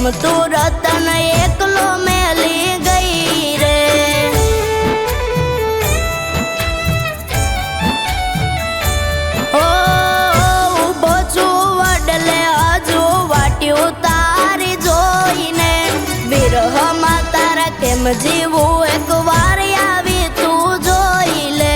ગમતું રતન એકલો મેલી ગઈ રે। ઊભો છું વડલે હજુ વાટ્યું તારી જોઈને, વિરહમાં તારા કેમ જીવું એક વાર આવી તું જોઈ લે।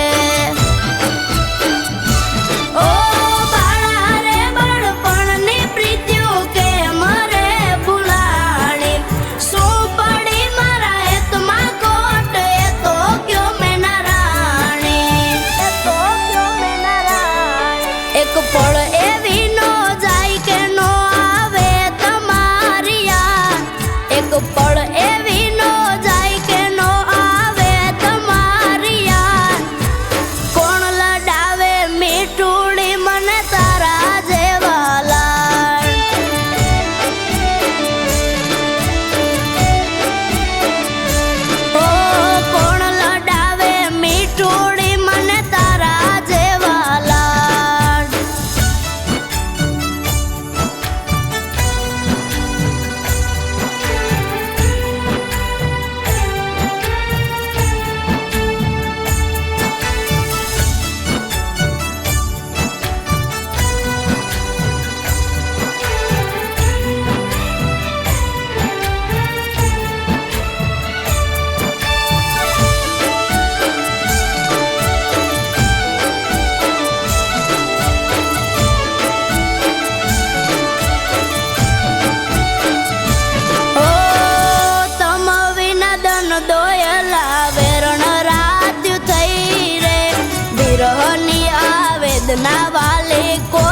એક પળ એવી નો જાય કે નો આવે તમારી યાદ, એક પળ એવી નો જાય કે નો આવે તમારી યાદ। કોણ લડાવે મીઠુડી મને તારા જેવા લાડ, ઓ કોણ લડાવે મીઠુડી મને તારા જેવા લાડ। વિરહની આ વેદના વાલે કોઈ